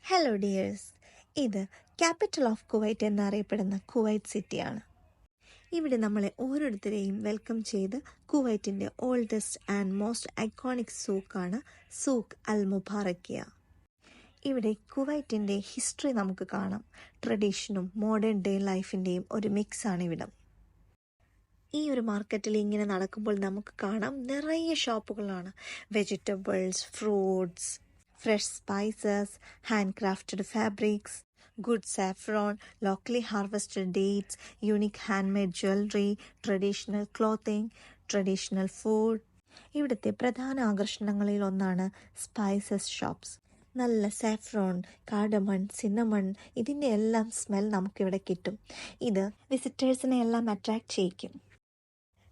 Hello dears, ഇത് capital of Kuwait എന്നറിയപ്പെടുന്ന Kuwait സിറ്റിയാണ്. ഇവിടെ നമ്മളെ ഓരോരുത്തരെയും വെൽക്കം ചെയ്ത് കുവൈറ്റിൻ്റെ ഓൾഡസ്റ്റ് ആൻഡ് മോസ്റ്റ് ഐക്കോണിക് സൂക്കാണ് സൂക്ക് അൽ മുബാറക്കിയ. ഇവിടെ കുവൈറ്റിൻ്റെ ഹിസ്റ്ററി നമുക്ക് കാണാം. ട്രഡീഷനും മോഡേൺ ഡേ ലൈഫിൻ്റെയും ഒരു മിക്സാണ് ഇവിടം. ഈ ഒരു മാർക്കറ്റിൽ ഇങ്ങനെ നടക്കുമ്പോൾ നമുക്ക് കാണാം നിറയെ ഷോപ്പുകളാണ്. Vegetables, fruits, fresh spices, handcrafted fabrics, good saffron, locally harvested dates, unique handmade jewelry, traditional clothing, traditional food. ഇവിടുത്തെ പ്രധാന ആകർഷണങ്ങളിൽ ഒന്നാണ് സ്പൈസസ് ഷോപ്സ്. നല്ല സാഫ്രോൺ, കാർഡമൺ, സിന്നമൺ ഇതിൻ്റെ എല്ലാം സ്മെൽ നമുക്കിവിടെ കിട്ടും. ഇത് വിസിറ്റേഴ്സിനെ എല്ലാം അട്രാക്റ്റ് ചെയ്യിക്കും.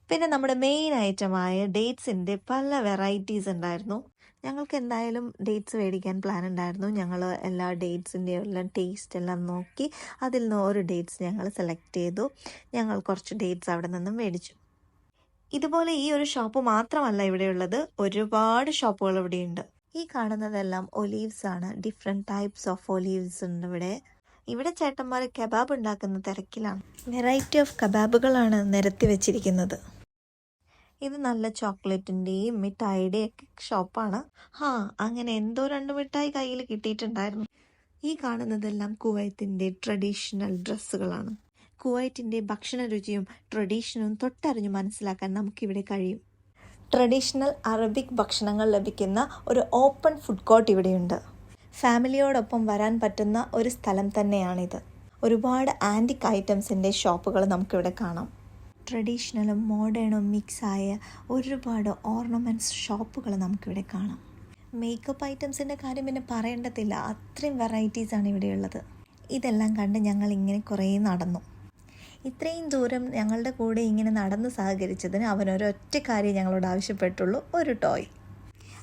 പിന്നെ നമ്മുടെ മെയിൻ ഐറ്റമായ ഡേറ്റ്സിൻ്റെ പല വെറൈറ്റീസ് ഉണ്ടായിരുന്നു. ഞങ്ങൾക്ക് എന്തായാലും ഡേറ്റ്സ് മേടിക്കാൻ പ്ലാൻ ഉണ്ടായിരുന്നു. ഞങ്ങൾ എല്ലാ ഡേറ്റ്സിൻ്റെയും എല്ലാം ടേസ്റ്റ് എല്ലാം നോക്കി അതിൽ നിന്ന് ഒരു ഡേറ്റ്സ് ഞങ്ങൾ സെലക്ട് ചെയ്തു. ഞങ്ങൾ കുറച്ച് ഡേറ്റ്സ് അവിടെ നിന്നും മേടിച്ചു. ഇതുപോലെ ഈ ഒരു ഷോപ്പ് മാത്രമല്ല ഇവിടെയുള്ളത്, ഒരുപാട് ഷോപ്പുകൾ ഇവിടെയുണ്ട്. ഈ കാണുന്നതെല്ലാം ഒലീവ്സ് ആണ്. ഡിഫറെൻറ്റ് ടൈപ്സ് ഓഫ് ഒലീവ്സ് ഉണ്ട് ഇവിടെ. ഇവിടെ ചേട്ടന്മാർ കബാബ് ഉണ്ടാക്കുന്ന തിരക്കിലാണ്. വെറൈറ്റി ഓഫ് കബാബുകളാണ് നിരത്തി വെച്ചിരിക്കുന്നത്. ഇത് നല്ല ചോക്ലേറ്റിൻ്റെയും മിഠായിയുടെയും ഒക്കെ ഷോപ്പാണ്. അങ്ങനെ എന്തോ 2 മിഠായി കയ്യിൽ കിട്ടിയിട്ടുണ്ടായിരുന്നു. ഈ കാണുന്നതെല്ലാം കുവൈത്തിൻ്റെ ട്രഡീഷണൽ ഡ്രസ്സുകളാണ്. കുവൈറ്റിൻ്റെ ഭക്ഷണ രുചിയും ട്രഡീഷനും തൊട്ടറിഞ്ഞു മനസ്സിലാക്കാൻ നമുക്കിവിടെ കഴിയും. ട്രഡീഷണൽ അറബിക് ഭക്ഷണങ്ങൾ ലഭിക്കുന്ന ഒരു ഓപ്പൺ ഫുഡ് കോർട്ട് ഇവിടെയുണ്ട്. ഫാമിലിയോടൊപ്പം വരാൻ പറ്റുന്ന ഒരു സ്ഥലം തന്നെയാണിത്. ഒരുപാട് ആൻറ്റിക് ഐറ്റംസിൻ്റെ ഷോപ്പുകൾ നമുക്കിവിടെ കാണാം. ട്രഡീഷണലും മോഡേണും മിക്സായ ഒരുപാട് ഓർണമെൻറ്റ്സ് ഷോപ്പുകൾ നമുക്കിവിടെ കാണാം. മേക്കപ്പ് ഐറ്റംസിൻ്റെ കാര്യം പിന്നെ പറയേണ്ടതില്ല, അത്രയും വെറൈറ്റീസാണ് ഇവിടെയുള്ളത്. ഇതെല്ലാം കണ്ട് ഞങ്ങൾ ഇങ്ങനെ കുറേ നടന്നു. ഇത്രയും ദൂരം ഞങ്ങളുടെ കൂടെ ഇങ്ങനെ നടന്ന് സഹകരിച്ചതിന് അവനൊരൊറ്റ കാര്യം ഞങ്ങളോട് ആവശ്യപ്പെട്ടുള്ളൂ, ഒരു ടോയ്.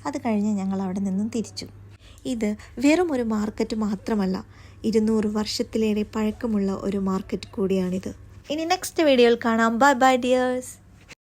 അത് കഴിഞ്ഞ് ഞങ്ങൾ അവിടെ നിന്നും തിരിച്ചു. ഇത് വെറും ഒരു മാർക്കറ്റ് മാത്രമല്ല, 200 വർഷത്തിലേറെ പഴക്കമുള്ള ഒരു മാർക്കറ്റ് കൂടിയാണിത്. ഇനി നെക്സ്റ്റ് വീഡിയോയിൽ കാണാം. Bye bye dears.